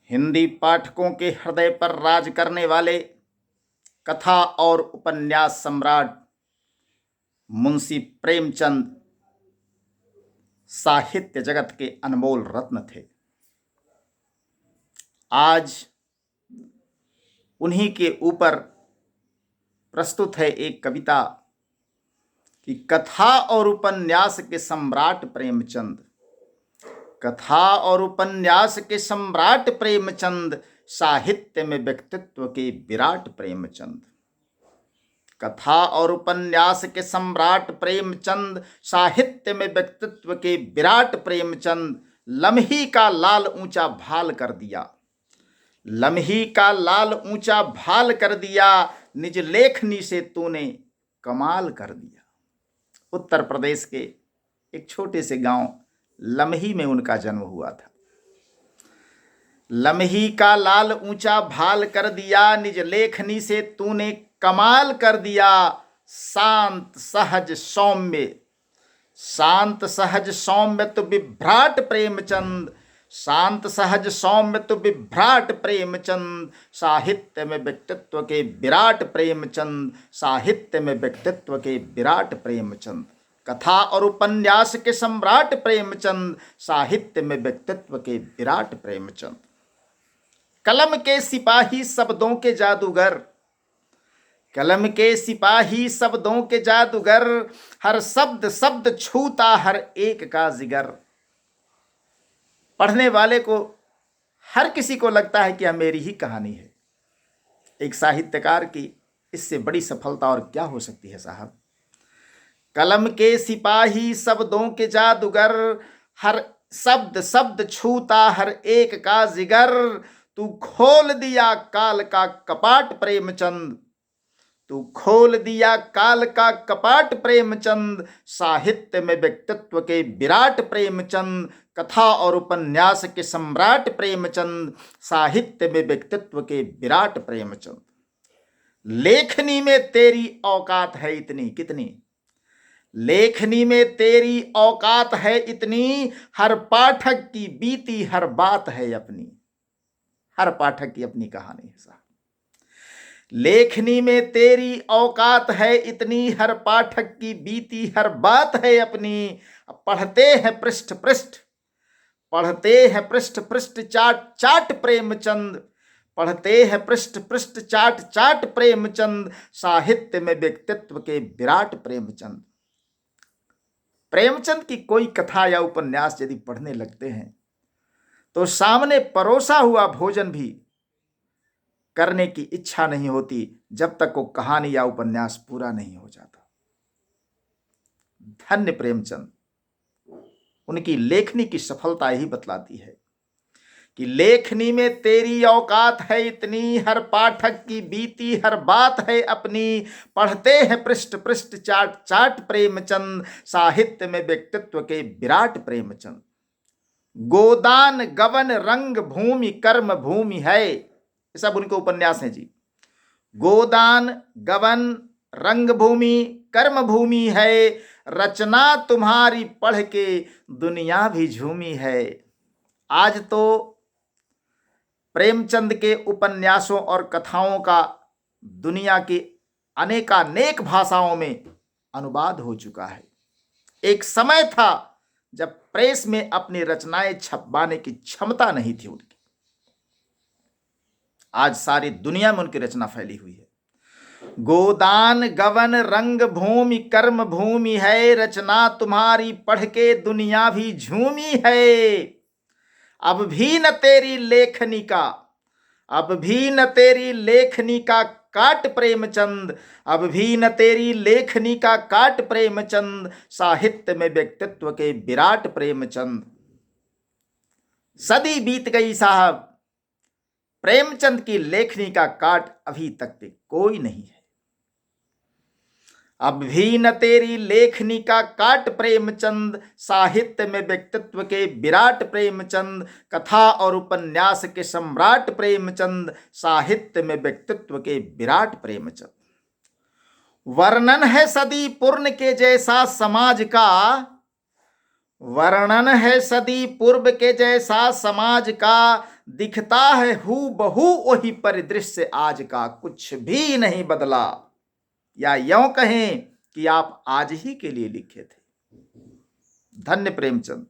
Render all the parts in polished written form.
हिंदी पाठकों के हृदय पर राज करने वाले कथा और उपन्यास सम्राट मुंशी प्रेमचंद साहित्य जगत के अनमोल रत्न थे। आज उन्हीं के ऊपर प्रस्तुत है एक कविता कि कथा और उपन्यास के सम्राट प्रेमचंद, कथा और उपन्यास के सम्राट प्रेमचंद, साहित्य में व्यक्तित्व के विराट प्रेमचंद। कथा और उपन्यास के सम्राट प्रेमचंद, साहित्य में व्यक्तित्व के विराट प्रेमचंद। लम्ही का लाल ऊंचा भाल कर दिया, लम्ही का लाल ऊंचा भाल कर दिया, निज लेखनी से तूने कमाल कर दिया। उत्तर प्रदेश के एक छोटे से गांव लम्ही में उनका जन्म हुआ था। लम्ही का लाल ऊंचा भाल कर दिया, निज लेखनी से तूने कमाल कर दिया। शांत सहज सौम्य, शांत सहज सौम्य तो विभ्राट प्रेमचंद, शांत सहज सौम्य तो विभ्राट प्रेमचंद। साहित्य में व्यक्तित्व के विराट प्रेमचंद, साहित्य में व्यक्तित्व के विराट प्रेमचंद। कथा और उपन्यास के सम्राट प्रेमचंद, साहित्य में व्यक्तित्व के विराट प्रेमचंद। कलम के सिपाही शब्दों के जादूगर, कलम के सिपाही शब्दों के जादूगर, हर शब्द शब्द छूता हर एक का जिगर। पढ़ने वाले को, हर किसी को लगता है कि यह मेरी ही कहानी है। एक साहित्यकार की इससे बड़ी सफलता और क्या हो सकती है साहब। कलम के सिपाही शब्दों के जादूगर, हर शब्द शब्द छूता हर एक का जिगर। तू खोल दिया काल का कपाट प्रेमचंद, तू खोल दिया काल का कपाट प्रेमचंद। साहित्य में व्यक्तित्व के विराट प्रेमचंद, कथा और उपन्यास के सम्राट प्रेमचंद, साहित्य में व्यक्तित्व के विराट प्रेमचंद। लेखनी में तेरी औकात है इतनी, कितनी लेखनी में तेरी औकात है इतनी, हर पाठक की बीती हर बात है अपनी। हर पाठक की अपनी कहानी है साहब। लेखनी में तेरी औकात है इतनी, हर पाठक की बीती हर बात है अपनी। पढ़ते हैं पृष्ठ पृष्ठ, पढ़ते हैं पृष्ठ पृष्ठ चाट चाट प्रेमचंद, पढ़ते हैं पृष्ठ पृष्ठ चाट चाट प्रेमचंद। साहित्य में व्यक्तित्व के विराट प्रेमचंद। प्रेमचंद की कोई कथा या उपन्यास यदि पढ़ने लगते हैं तो सामने परोसा हुआ भोजन भी करने की इच्छा नहीं होती जब तक वो कहानी या उपन्यास पूरा नहीं हो जाता। धन्य प्रेमचंद। उनकी लेखनी की सफलता ही बतलाती है कि लेखनी में तेरी औकात है इतनी, हर पाठक की बीती हर बात है अपनी। पढ़ते हैं पृष्ठ पृष्ठ चाट चाट प्रेमचंद, साहित्य में व्यक्तित्व के विराट प्रेमचंद। गोदान गवन रंग भूमि कर्म भूमि है, ये सब उनके उपन्यास हैं जी। गोदान गवन रंग भूमि कर्म भूमि है, रचना तुम्हारी पढ़ के दुनिया भी झूमी है। आज तो प्रेमचंद के उपन्यासों और कथाओं का दुनिया की अनेकानेक भाषाओं में अनुवाद हो चुका है। एक समय था जब प्रेस में अपनी रचनाएं छपवाने की क्षमता नहीं थी उनकी। आज सारी दुनिया में उनकी रचना फैली हुई है। गोदान गवन रंग भूमि कर्म भूमि है, रचना तुम्हारी पढ़ के दुनिया भी झूमी है। अब भी न तेरी लेखनी का, अब भी न तेरी लेखनी का काट प्रेमचंद, अब भी न तेरी लेखनी का काट प्रेमचंद। साहित्य में व्यक्तित्व के विराट प्रेमचंद। सदी बीत गई साहब, प्रेमचंद की लेखनी का काट अभी तक पे कोई नहीं है। अब भी न तेरी लेखनी का काट प्रेमचंद, साहित्य में व्यक्तित्व के विराट प्रेमचंद। कथा और उपन्यास के सम्राट प्रेमचंद, साहित्य में व्यक्तित्व के विराट प्रेमचंद। वर्णन है सदी पूर्व के जैसा समाज का, वर्णन है सदी पूर्व के जैसा समाज का। दिखता है हूबहू वही परिदृश्य आज का, कुछ भी नहीं बदला। या यूं कहें कि आप आज ही के लिए लिखे थे। धन्य प्रेमचंद।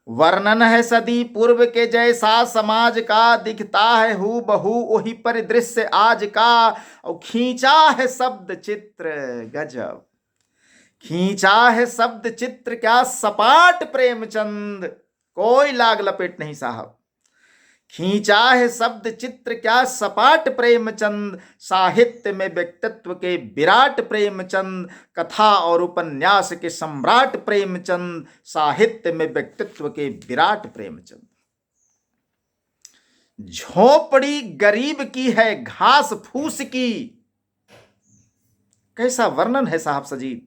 वर्णन है सदी पूर्व के जैसा समाज का, दिखता है हूबहू वही परिदृश्य आज का। और खींचा है शब्द चित्र, गजब खींचा है शब्द चित्र, क्या सपाट प्रेमचंद, कोई लाग लपेट नहीं साहब। खींचा है शब्द चित्र क्या सपाट प्रेमचंद, साहित्य में व्यक्तित्व के विराट प्रेमचंद, कथा और उपन्यास के सम्राट प्रेमचंद, साहित्य में व्यक्तित्व के विराट प्रेमचंद। झोपड़ी गरीब की है घास फूस की, कैसा वर्णन है साहब सजीव।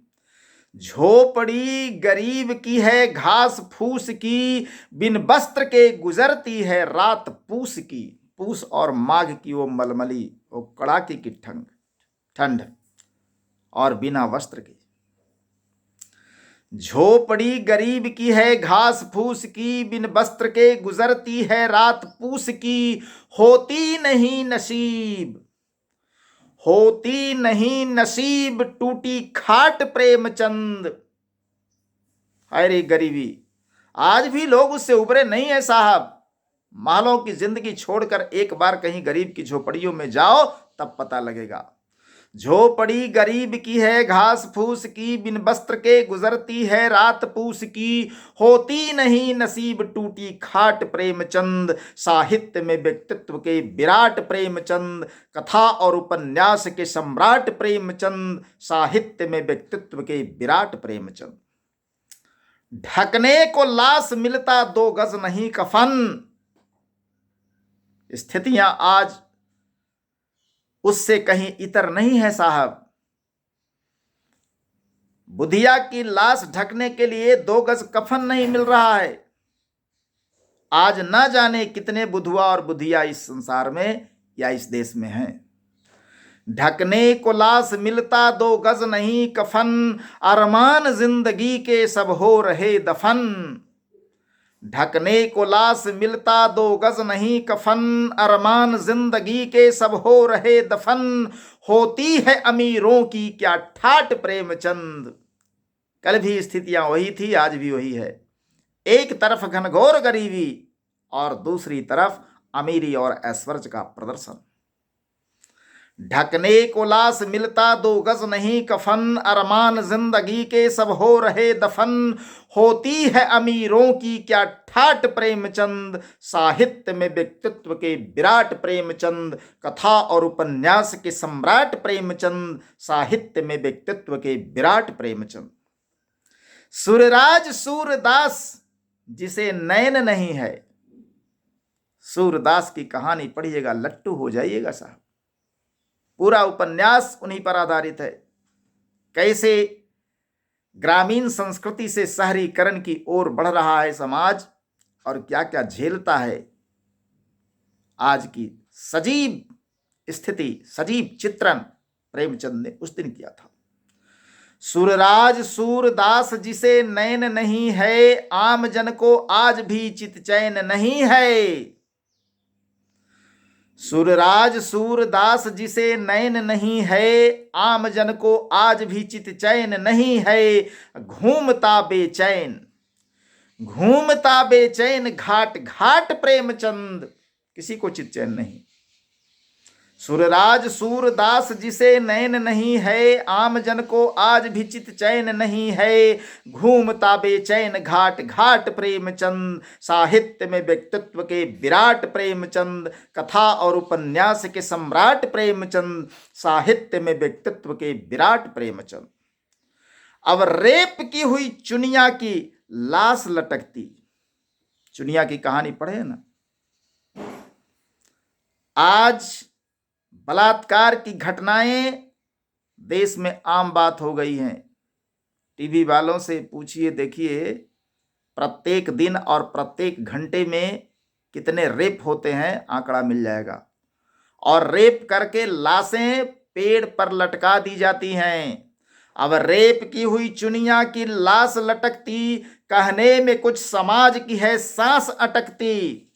झोपड़ी गरीब की है घास फूस की, बिन वस्त्र के गुजरती है रात पूस की। पूस और माघ की वो मलमली, वो कड़ाके की ठंड और बिना वस्त्र के। झोपड़ी गरीब की है घास फूस की, बिन वस्त्र के गुजरती है रात पूस की। होती नहीं नसीब, होती नहीं नसीब टूटी खाट प्रेमचंद। अरे गरीबी, आज भी लोग उससे उबरे नहीं है साहब। मालों की जिंदगी छोड़कर एक बार कहीं गरीब की झोपड़ियों में जाओ, तब पता लगेगा। झोपड़ी गरीब की है घास फूस की, बिन वस्त्र के गुजरती है रात पूस की। होती नहीं नसीब टूटी खाट प्रेमचंद, साहित्य में व्यक्तित्व के विराट प्रेमचंद, कथा और उपन्यास के सम्राट प्रेमचंद, साहित्य में व्यक्तित्व के विराट प्रेमचंद। ढकने को लाश मिलता 2 गज नहीं कफन। स्थितियां आज उससे कहीं इतर नहीं है साहब। बुधिया की लाश ढकने के लिए 2 गज कफन नहीं मिल रहा है। आज न जाने कितने बुधुआ और बुधिया इस संसार में या इस देश में हैं। ढकने को लाश मिलता 2 गज नहीं कफन, अरमान जिंदगी के सब हो रहे दफन। ढकने को लाश मिलता 2 गज नहीं कफन, अरमान जिंदगी के सब हो रहे दफन। होती है अमीरों की क्या ठाट प्रेमचंद। कल भी स्थितियां वही थी, आज भी वही है। एक तरफ घनघोर गरीबी और दूसरी तरफ अमीरी और ऐश्वर्य का प्रदर्शन। ढकने को लाश मिलता 2 गज नहीं कफन, अरमान जिंदगी के सब हो रहे दफन। होती है अमीरों की क्या ठाट प्रेमचंद, साहित्य में व्यक्तित्व के विराट प्रेमचंद, कथा और उपन्यास के सम्राट प्रेमचंद, साहित्य में व्यक्तित्व के विराट प्रेमचंद। सूरराज सूरदास जिसे नैन नहीं है। सूरदास की कहानी पढ़िएगा, लट्टू हो जाइएगा साहब। पूरा उपन्यास उन्हीं पर आधारित है। कैसे ग्रामीण संस्कृति से शहरीकरण की ओर बढ़ रहा है समाज और क्या क्या झेलता है। आज की सजीव स्थिति, सजीव चित्रण प्रेमचंद ने उस दिन किया था। सूरराज सूरदास जिसे नैन नहीं है, आम जन को आज भी चित चैन नहीं है। सूरराज सूरदास जिसे नैन नहीं है, आम जन को आज भी चित चैन नहीं है। घूमता बेचैन, घूमता बेचैन घाट घाट प्रेमचंद, किसी को चित चैन नहीं। सूरराज सूरदास जिसे नैन नहीं है, आम जन को आज भी चित चैन नहीं है। घूमता बेचैन घाट घाट प्रेमचंद, साहित्य में व्यक्तित्व के विराट प्रेमचंद, कथा और उपन्यास के सम्राट प्रेमचंद, साहित्य में व्यक्तित्व के विराट प्रेमचंद। अब रेप की हुई चुनिया की लाश लटकती। चुनिया की कहानी पढ़े ना। आज बलात्कार की घटनाएं देश में आम बात हो गई हैं। टीवी वालों से पूछिए, देखिए प्रत्येक दिन और प्रत्येक घंटे में कितने रेप होते हैं, आंकड़ा मिल जाएगा। और रेप करके लाशें पेड़ पर लटका दी जाती हैं। अब रेप की हुई चुनिया की लाश लटकती, कहने में कुछ समाज की है सांस अटकती।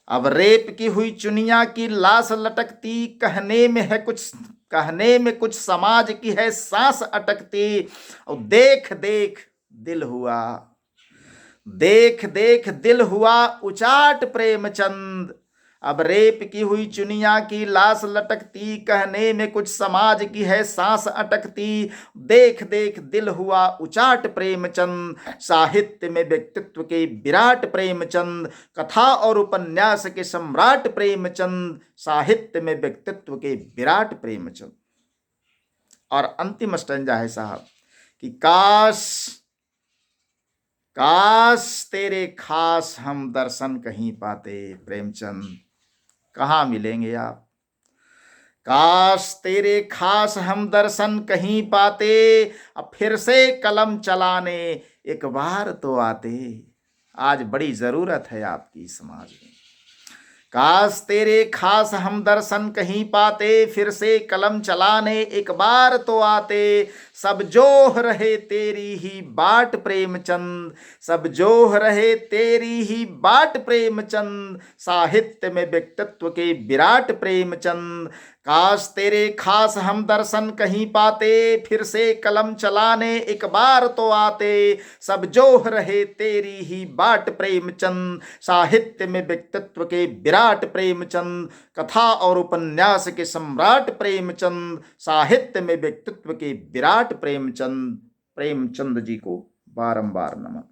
अब रेप की हुई चुनिया की लाश लटकती, कहने में कुछ समाज की है सांस अटकती। और देख देख दिल हुआ, देख देख दिल हुआ उचाट प्रेमचंद। अब रेप की हुई चुनिया की लाश लटकती, कहने में कुछ समाज की है सांस अटकती। देख देख दिल हुआ उचाट प्रेमचंद, साहित्य में व्यक्तित्व के विराट प्रेमचंद, कथा और उपन्यास के सम्राट प्रेमचंद, साहित्य में व्यक्तित्व के विराट प्रेमचंद। और अंतिम स्टंजा है साहब कि काश तेरे खास हम दर्शन कहीं पाते प्रेमचंद। कहाँ मिलेंगे आप? काश तेरे खास हम दर्शन कहीं पाते, अब फिर से कलम चलाने एक बार तो आते। आज बड़ी जरूरत है आपकी समाज में। काश तेरे खास हम दर्शन कहीं पाते, फिर से कलम चलाने एक बार तो आते। सब जोह रहे तेरी ही बाट प्रेमचंद, सब जोह रहे तेरी ही बाट प्रेमचंद, साहित्य में व्यक्तित्व के विराट प्रेमचंद। काश तेरे खास हम दर्शन कहीं पाते, फिर से कलम चलाने एक बार तो आते। सब जोह रहे तेरी ही बाट प्रेमचंद, साहित्य में व्यक्तित्व के विराट प्रेमचंद, कथा और उपन्यास के सम्राट प्रेमचंद, साहित्य में व्यक्तित्व के विराट प्रेमचंद। प्रेमचंद जी को बारंबार नमन।